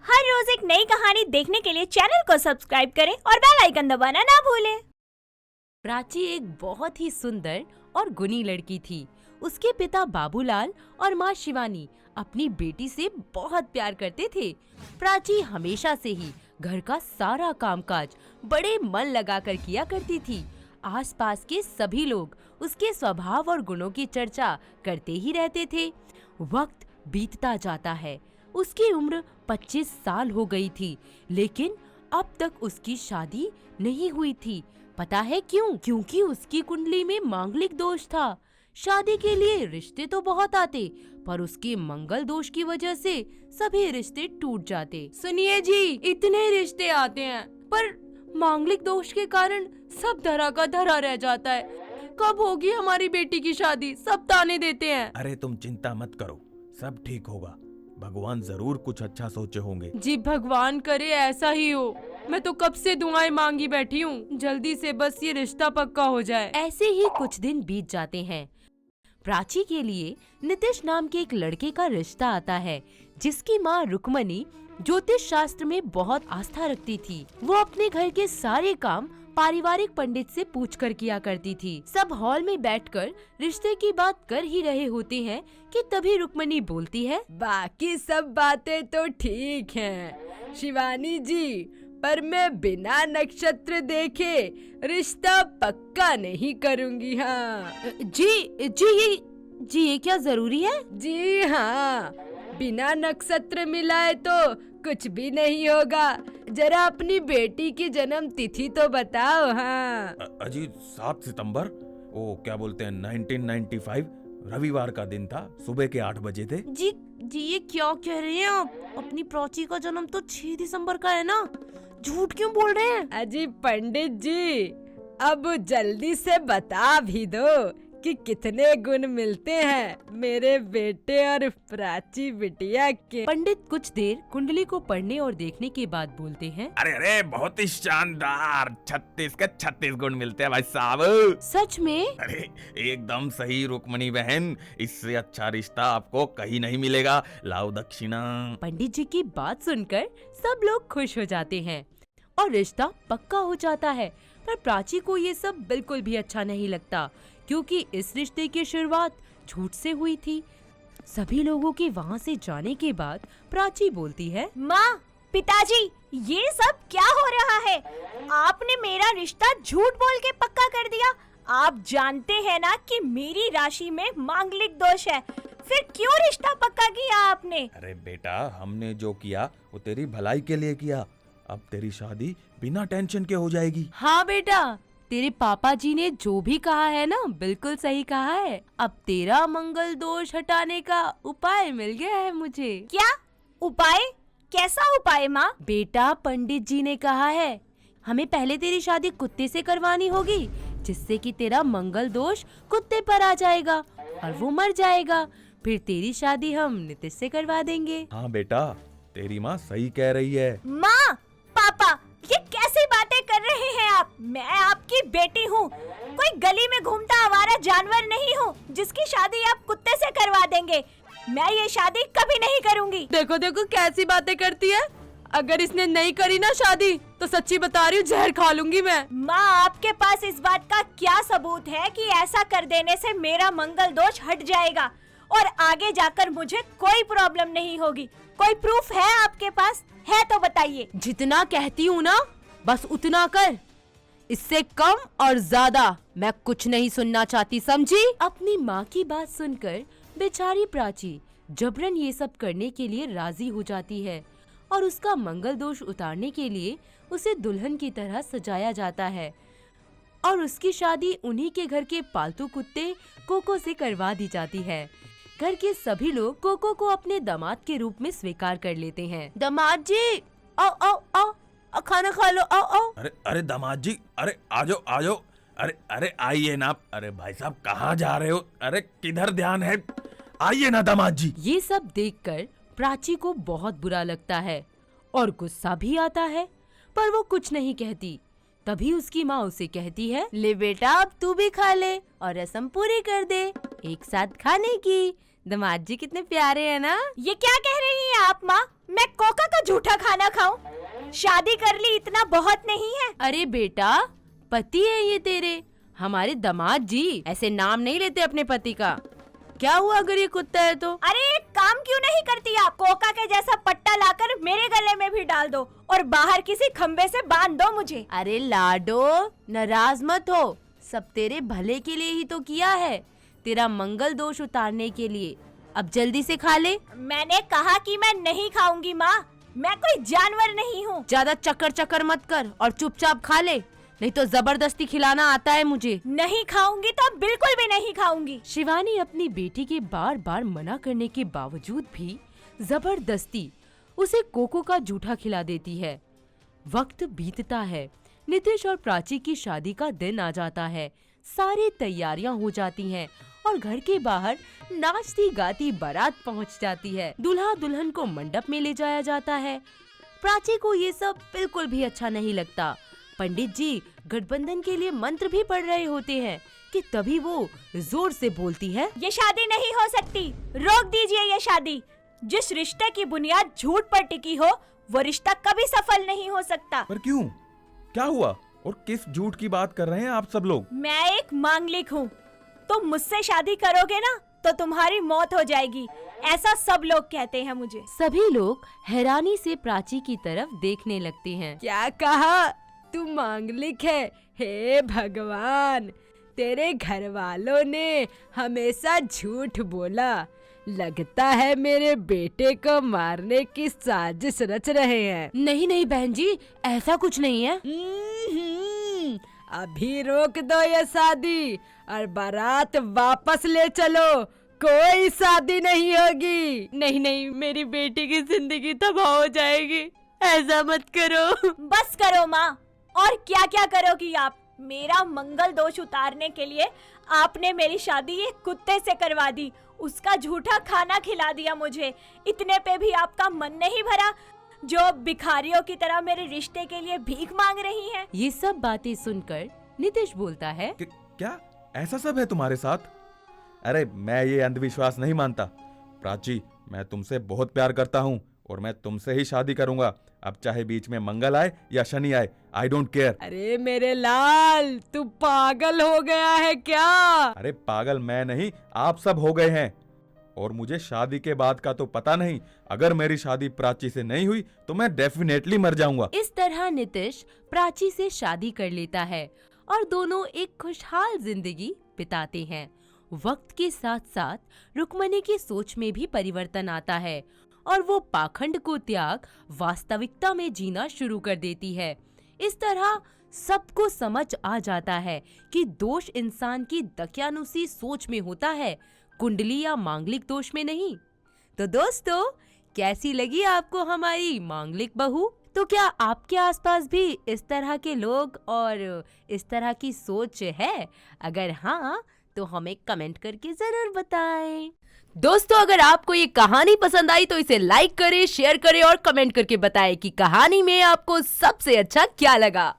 हर रोज एक नई कहानी देखने के लिए चैनल को सब्सक्राइब करें और बेल आइकन दबाना ना भूलें। प्राची एक बहुत ही सुंदर और गुणी लड़की थी। उसके पिता बाबूलाल और माँ शिवानी अपनी बेटी से बहुत प्यार करते थे। प्राची हमेशा से ही घर का सारा कामकाज बड़े मन लगाकर किया करती थी। आसपास के सभी लोग उसके स्वभाव और गुणों की चर्चा करते ही रहते थे। वक्त बीतता जाता है। उसकी उम्र 25 साल हो गई थी, लेकिन अब तक उसकी शादी नहीं हुई थी। पता है क्यों? क्योंकि उसकी कुंडली में मांगलिक दोष था। शादी के लिए रिश्ते तो बहुत आते, पर उसके मंगल दोष की वजह से सभी रिश्ते टूट जाते। सुनिए जी, इतने रिश्ते आते हैं, पर मांगलिक दोष के कारण सब धरा का धरा रह जाता है। कब होगी हमारी बेटी की शादी? सब ताने देते हैं। अरे तुम चिंता मत करो, सब ठीक होगा। भगवान जरूर कुछ अच्छा सोचे होंगे। जी भगवान करे ऐसा ही हो। मैं तो कब से दुआएं मांगी बैठी हूँ, जल्दी से बस ये रिश्ता पक्का हो जाए। ऐसे ही कुछ दिन बीत जाते हैं। प्राची के लिए नितिश नाम के एक लड़के का रिश्ता आता है, जिसकी माँ रुक्मणी ज्योतिष शास्त्र में बहुत आस्था रखती थी। वो अपने घर के सारे काम पारिवारिक पंडित से पूछकर किया करती थी। सब हॉल में बैठकर रिश्ते की बात कर ही रहे होते हैं कि तभी रुक्मणी बोलती है, बाकी सब बातें तो ठीक हैं शिवानी जी, पर मैं बिना नक्षत्र देखे रिश्ता पक्का नहीं करूंगी। हाँ जी ये क्या जरूरी है? जी हाँ, बिना नक्षत्र मिलाए तो कुछ भी नहीं होगा। जरा अपनी बेटी की जन्म तिथि तो बताओ। हाँ अजी 7 सितंबर, वो क्या बोलते हैं 1995 रविवार का दिन था, सुबह के 8 बजे थे। जी ये क्या कह रहे हैं आप? अपनी प्राची का जन्म तो 6 दिसंबर का है ना, झूठ क्यों बोल रहे हैं? अजी पंडित जी, अब जल्दी से बता भी दो कि कितने गुण मिलते हैं मेरे बेटे और प्राची बिटिया के। पंडित कुछ देर कुंडली को पढ़ने और देखने के बाद बोलते हैं, अरे बहुत ही शानदार, 36 के 36 गुण मिलते हैं भाई साहब। सच में? अरे एकदम सही रुक्मणी बहन, इससे अच्छा रिश्ता आपको कहीं नहीं मिलेगा। लाओ दक्षिणा। पंडित जी की बात सुनकर सब लोग खुश हो जाते हैं और रिश्ता पक्का हो जाता है। पर प्राची को ये सब बिल्कुल भी अच्छा नहीं लगता, क्योंकि इस रिश्ते की शुरुआत झूठ से हुई थी। सभी लोगों के वहाँ से जाने के बाद प्राची बोलती है, माँ, पिताजी, ये सब क्या हो रहा है? आपने मेरा रिश्ता झूठ बोल के पक्का कर दिया। आप जानते हैं ना कि मेरी राशि में मांगलिक दोष है, फिर क्यों रिश्ता पक्का किया आपने? अरे बेटा, हमने जो किया वो तेरी भलाई के लिए किया। अब तेरी शादी बिना टेंशन के हो जाएगी। हाँ बेटा, तेरे पापा जी ने जो भी कहा है ना, बिल्कुल सही कहा है। अब तेरा मंगल दोष हटाने का उपाय मिल गया है मुझे। क्या उपाय? कैसा उपाय माँ? बेटा, पंडित जी ने कहा है हमें पहले तेरी शादी कुत्ते से करवानी होगी, जिससे कि तेरा मंगल दोष कुत्ते पर आ जाएगा और वो मर जाएगा। फिर तेरी शादी हम नितिश से करवा देंगे। हाँ बेटा, तेरी माँ सही कह रही है। माँ, पापा, ये कैसी बातें कर रहे हैं आप? मैं आपकी बेटी हूँ, कोई गली में घूमता आवारा जानवर नहीं हूँ जिसकी शादी आप कुत्ते से करवा देंगे। मैं ये शादी कभी नहीं करूँगी। देखो देखो कैसी बातें करती है। अगर इसने नहीं करी ना शादी, तो सच्ची बता रही हूँ, जहर खा लूंगी मैं। माँ, आपके पास इस बात का क्या सबूत है कि ऐसा कर देने से मेरा मंगल दोष हट जाएगा और आगे जाकर मुझे कोई प्रॉब्लम नहीं होगी? कोई प्रूफ है आपके पास? है तो बताइए। जितना कहती हूँ ना, बस उतना कर। इससे कम और ज्यादा मैं कुछ नहीं सुनना चाहती, समझी? अपनी माँ की बात सुनकर बेचारी प्राची जबरन ये सब करने के लिए राजी हो जाती है और उसका मंगल दोष उतारने के लिए उसे दुल्हन की तरह सजाया जाता है और उसकी शादी उन्हीं के घर के पालतू कुत्ते कोको से करवा दी जाती है। घर के सभी लोग कोको को अपने दामाद के रूप में स्वीकार कर लेते हैं। दामाद जी, आओ आओ आओ, खाना खा लो, आओ आओ। अरे दामाद जी, अरे आ जाओ। अरे आइए ना। अरे भाई साहब, कहाँ जा रहे हो? अरे किधर ध्यान है? आइए ना दामाद जी। ये सब देखकर प्राची को बहुत बुरा लगता है और गुस्सा भी आता है, पर वो कुछ नहीं कहती। तभी उसकी माँ उसे कहती है, ले बेटा, अब तू भी खा ले और रस्म पूरी कर दे, एक साथ खाने की। दामाद जी कितने प्यारे हैं ना। ये क्या कह रही हैं आप माँ? मैं कोका का झूठा खाना खाऊं? शादी कर ली इतना बहुत नहीं है? अरे बेटा, पति है ये तेरे, हमारे दामाद जी ऐसे नाम नहीं लेते अपने पति का। क्या हुआ अगर ये कुत्ता है तो? अरे एक काम क्यों नहीं करती आप? कोका के जैसा पट्टा लाकर मेरे गले में भी डाल दो और बाहर किसी खंबे से बांध दो मुझे। अरे लाडो, नाराज मत हो, सब तेरे भले के लिए ही तो किया है, तेरा मंगल दोष उतारने के लिए। अब जल्दी से खा ले। मैंने कहा कि मैं नहीं खाऊंगी माँ, मैं कोई जानवर नहीं हूँ। ज्यादा चक्कर चक्कर मत कर और चुपचाप खा ले, नहीं तो जबरदस्ती खिलाना आता है मुझे। नहीं खाऊंगी तो बिल्कुल भी नहीं खाऊंगी। शिवानी अपनी बेटी के बार बार मना करने के बावजूद भी जबरदस्ती उसे कोको का जूठा खिला देती है। वक्त बीतता है, नितिश और प्राची की शादी का दिन आ जाता है। सारी तैयारियां हो जाती हैं और घर के बाहर नाचती गाती बारात पहुंच जाती है। दूल्हा दुल्हन को मंडप में ले जाया जाता है। प्राची को ये सब बिल्कुल भी अच्छा नहीं लगता। पंडित जी गठबंधन के लिए मंत्र भी पढ़ रहे होते हैं कि तभी वो जोर से बोलती है, ये शादी नहीं हो सकती, रोक दीजिए ये शादी। जिस रिश्ते की बुनियाद झूठ पर टिकी हो वो रिश्ता कभी सफल नहीं हो सकता। पर क्यों? क्या हुआ? और किस झूठ की बात कर रहे हैं आप सब लोग? मैं एक मांगलिक हूँ, तुम मुझसे शादी करोगे ना तो तुम्हारी मौत हो जाएगी, ऐसा सब लोग कहते हैं मुझे। सभी लोग हैरानी से प्राची की तरफ देखने लगते हैं। क्या कहा? तू मांगलिक है? हे भगवान, तेरे घर वालों ने हमेशा झूठ बोला। लगता है मेरे बेटे को मारने की साजिश रच रहे हैं। नहीं नहीं बहन जी, ऐसा कुछ नहीं है। अभी रोक दो ये शादी और बारात वापस ले चलो, कोई शादी नहीं होगी। नहीं नहीं, मेरी बेटी की जिंदगी तबाह हो जाएगी, ऐसा मत करो। बस करो माँ, और क्या क्या करोगी आप? मेरा मंगल दोष उतारने के लिए आपने मेरी शादी एक कुत्ते से करवा दी, उसका झूठा खाना खिला दिया मुझे। इतने पे भी आपका मन नहीं भरा जो भिखारियों की तरह मेरे रिश्ते के लिए भीख मांग रही हैं? ये सब बातें सुनकर नितिश बोलता है, क्या ऐसा सब है तुम्हारे साथ? अरे मैं ये अंधविश्वास नहीं मानता। प्राची, मैं तुमसे बहुत प्यार करता हूँ और मैं तुमसे ही शादी करूंगा, अब चाहे बीच में मंगल आए या शनि आए, आई डोंट केयर। अरे मेरे लाल, तू पागल हो गया है क्या? अरे पागल मैं नहीं, आप सब हो गए हैं। और मुझे शादी के बाद का तो पता नहीं, अगर मेरी शादी प्राची से नहीं हुई तो मैं डेफिनेटली मर जाऊंगा। इस तरह नितिश प्राची से शादी कर लेता है और दोनों एक खुशहाल जिंदगी बिताते हैं। वक्त के साथ साथ रुक्मणी की सोच में भी परिवर्तन आता है और वो पाखंड को त्याग वास्तविकता में जीना शुरू कर देती है। इस तरह सबको समझ आ जाता है कि दोष इंसान की दकियानुसी सोच में होता है, कुंडली या मांगलिक दोष में नहीं। तो दोस्तों, कैसी लगी आपको हमारी मांगलिक बहू? तो क्या आपके आसपास भी इस तरह के लोग और इस तरह की सोच है? अगर हाँ, तो हमें कमेंट करके जरूर बताएं। दोस्तों, अगर आपको ये कहानी पसंद आई तो इसे लाइक करें, शेयर करें और कमेंट करके बताएं कि कहानी में आपको सबसे अच्छा क्या लगा।